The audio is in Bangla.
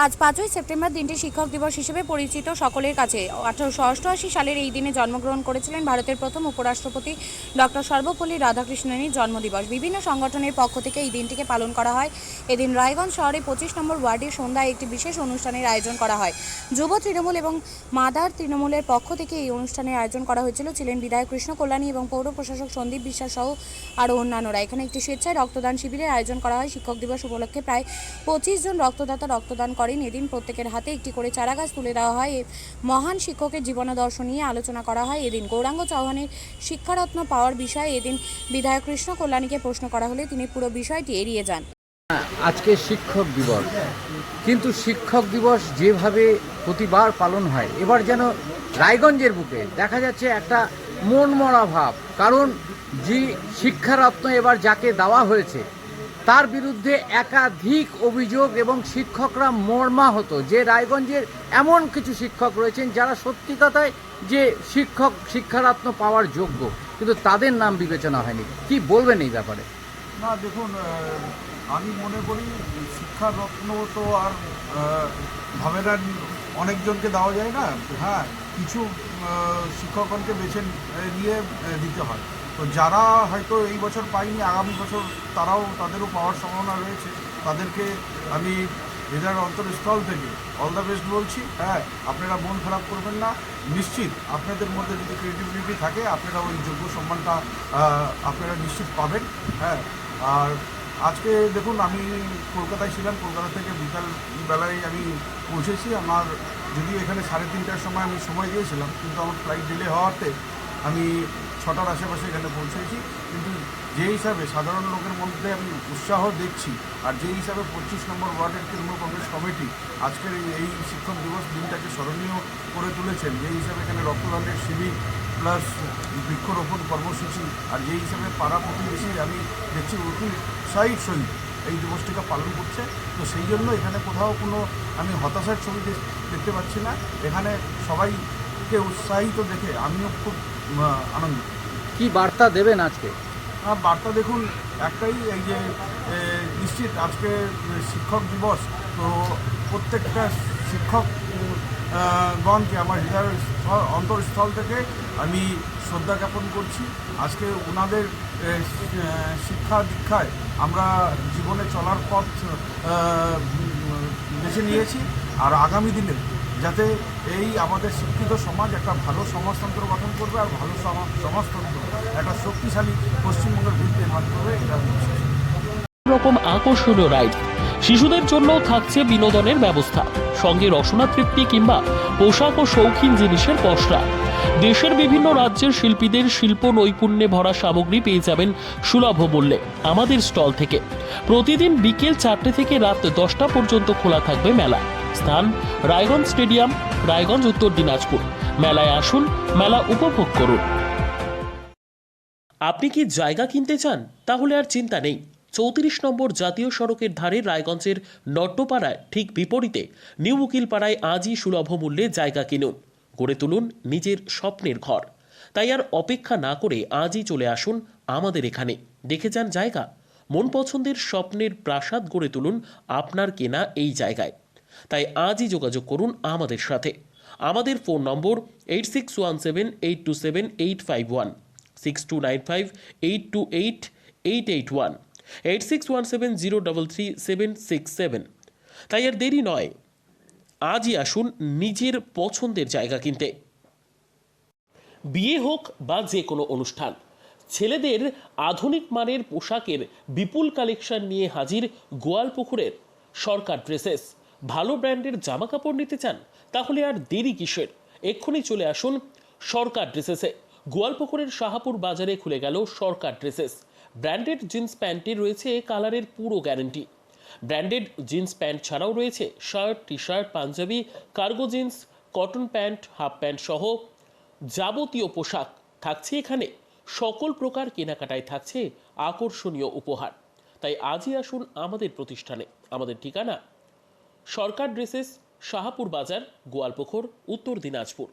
আজ 5ই সেপ্টেম্বর দিনটি শিক্ষক দিবস হিসেবে পরিচিত সকলের কাছে। 1888 সালের এই দিনে জন্মগ্রহণ করেছিলেন ভারতের প্রথম উপরাষ্ট্রপতি ডক্টর সর্বপল্লী রাধাকৃষ্ণনের জন্মদিবস। বিভিন্ন সংগঠনের পক্ষ থেকে এই দিনটিকে পালন করা হয়। এদিন রায়গঞ্জ শহরে 25 নম্বর ওয়ার্ডে সন্ধ্যায় একটি বিশেষ অনুষ্ঠানের আয়োজন করা হয়। যুব তৃণমূল এবং মাদার তৃণমূলের পক্ষ থেকে এই অনুষ্ঠানের আয়োজন করা হয়েছিল। ছিলেন বিধায়ক কৃষ্ণ কল্যাণী এবং পৌর প্রশাসক সন্দীপ বিশ্বাস সহ আরও অন্যান্যরা। এখানে একটি স্বেচ্ছায় রক্তদান শিবিরের আয়োজন করা হয়। শিক্ষক দিবস উপলক্ষে প্রায় 25 জন রক্তদাতা রক্তদান করেন। এদিন প্রত্যেকের হাতে একটি করে চারাগাছ তুলে দেওয়া হয়। মহান শিক্ষকের জীবনাদর্শ নিয়ে আলোচনা করা হয়। এদিন গৌরাঙ্গ চৌহানের শিক্ষারত্ন পাওয়ার বিষয়ে এদিন বিধায়ক কৃষ্ণ কল্যাণীকে প্রশ্ন করা হলে তিনি পুরো বিষয়টি এড়িয়ে যান। আজকে শিক্ষক দিবস, কিন্তু শিক্ষক দিবস যেভাবে প্রতিবার পালন হয়, এবার যেন রায়গঞ্জের বুকে দেখা যাচ্ছে একটা মনমরা ভাব। কারণ যে শিক্ষারত্ন এবার যাকে দেওয়া হয়েছে তার বিরুদ্ধে একাধিক অভিযোগ এবং শিক্ষকরা মর্মাহত যে রায়গঞ্জের এমন কিছু শিক্ষক রয়েছেন যারা সত্যি কথায় যে শিক্ষারত্ন পাওয়ার যোগ্য, কিন্তু তাদের নাম বিবেচনা হয়নি। কি বলবেন এই ব্যাপারে? না, দেখুন, আমি মনে করি শিক্ষারত্ন তো আর ভাবেরা অনেকজনকে দেওয়া যায় না। হ্যাঁ, কিছু শিক্ষকগণকে বেছে নিয়ে দিতে হয়। তো যারা হয়তো এই বছর পায়নি, আগামী বছর তাদেরও পাওয়ার সম্ভাবনা রয়েছে। তাদেরকে আমি হৃদয়ের অন্তরস্থল থেকে অল দ্য বেস্ট বলছি। হ্যাঁ, আপনারা মন খারাপ করবেন না। নিশ্চিত আপনাদের মধ্যে যদি ক্রিয়েটিভিটি থাকে আপনারা ওই যোগ্য সম্মানটা আপনারা নিশ্চিত পাবেন। হ্যাঁ, আর আজকে দেখুন, আমি কলকাতায় ছিলাম। কলকাতা থেকে বিকাল বেলায় আমি পৌঁছেছি। আমার যদিও এখানে 3:30টার সময় আমি সময় দিয়েছিলাম, কিন্তু আমার ফ্লাইট ডিলে হওয়াতে আমি 6টার আশেপাশে এখানে পৌঁছেছি। কিন্তু যে হিসাবে সাধারণ লোকের মধ্যে আমি উৎসাহ দেখছি, আর যে হিসাবে 25 নম্বর ওয়ার্ডের তৃণমূল কংগ্রেস কমিটি আজকের এই শিক্ষক দিবস দিনটাকে স্মরণীয় করে তুলেছেন, যে হিসাবে এখানে রক্তদানের শিবির প্লাস বৃক্ষরোপণ কর্মসূচি, আর যে হিসাবে পাড়া প্রতিবেশী আমি দেখছি উৎসাহিত সহিত এই দিবসটিকে পালন করছে। তো সেই জন্য এখানে কোথাও কোনো আমি হতাশার ছবি দেখতে পাচ্ছি না। এখানে সবাইকে উৎসাহিত দেখে আমিও খুব আনন্দিত। কি বার্তা দেবেন আজকে? বার্তা দেখুন একটাই, এই যে নিশ্চিত আজকে শিক্ষক দিবস, তো প্রত্যেকটা শিক্ষক গণকে আমার হৃদয়ের অন্তরস্থল থেকে আমি শ্রদ্ধা জ্ঞাপন করছি। আজকে ওনাদের শিক্ষা দীক্ষায় আমরা জীবনে চলার পথ বেছে নিয়েছি। আর আগামী দিনে যাতে এই আমাদের শিক্ষিত সমাজ একটা ভালো সমাজতন্ত্র গঠন করবে, আর ভালো সমাজতন্ত্র একটা শক্তিশালী পশ্চিমবঙ্গের ভিত্তি নির্মাণ করবে, এটা রকম আকর্ষণীয় রাইড, শিশুদের জন্য থাকছে বিনোদনের ব্যবস্থা, সঙ্গে রসনা তৃপ্তি কিংবা পোশাক ও শৌখিন জিনিসের পসরা। দেশের বিভিন্ন রাজ্যের শিল্পীদের শিল্প নৈপুণ্যে ভরা সামগ্রী পেয়ে যাবেন সুলভ মূল্যে আমাদের স্টল থেকে। প্রতিদিন বিকেল 4টে থেকে রাত 10টা পর্যন্ত খোলা থাকবে মেলা। স্থান রায়গঞ্জ স্টেডিয়াম, রায়গঞ্জ, উত্তর দিনাজপুর। মেলায় আসুন, মেলা উপভোগ করুন। আপনি কি জায়গা কিনতে চান? তাহলে আর চিন্তা নেই। 34 নম্বর জাতীয় সড়কের ধারে রায়গঞ্জের নট্টপাড়ায় ঠিক বিপরীতে নিউ উকিলপাড়ায় আজই সুলভ মূল্যে জায়গা কিনুন, গড়ে তুলুন নিজের স্বপ্নের ঘর। তাই আর অপেক্ষা না করে আজই চলে আসুন আমাদের এখানে, দেখে যান জায়গা। মন পছন্দের স্বপ্নের প্রাসাদ গড়ে তুলুন আপনার কেনা এই জায়গায়। তাই আজই যোগাযোগ করুন আমাদের সাথে। আমাদের ফোন নম্বর 8617827851, 6295828881, 8617033767। তাই আর দেরি নয়, আজই আসুন নিজের পছন্দের জায়গা কিনতে। বিয়ে হোক বা যে কোনো অনুষ্ঠান, ছেলেদের আধুনিক মানের পোশাকের বিপুল কালেকশন নিয়ে হাজির গোয়ালপুকুরের সরকার ড্রেসেস। ভালো ব্র্যান্ডের জামা কাপড় নিতে চান? তাহলে আর দেরি কিসের? এক্ষুনি চলে আসুন সরকার ড্রেসেসে। গোয়ালপুকুরের শাহাপুর বাজারে খুলে গেল সরকার ড্রেসেস। ব্র্যান্ডেড জিন্স প্যান্টে রয়েছে কালারের পুরো গ্যারেন্টি। ব্র্যান্ডেড জিন্স প্যান্ট ছাড়াও রয়েছে shirt, T shirt, panjabi, cargo jeans, cotton pant, half pant সহ যাবতীয় পোশাক থাকছে এখানে। সকল প্রকার কেনাকাটায় থাকছে আকর্ষণীয় উপহার। তাই আজই আসুন আমাদের প্রতিষ্ঠানে। আমাদের ঠিকানা সরকার ড্রেসেস, শাহাপুর বাজার, গোয়ালপুকুর, উত্তর দিনাজপুর।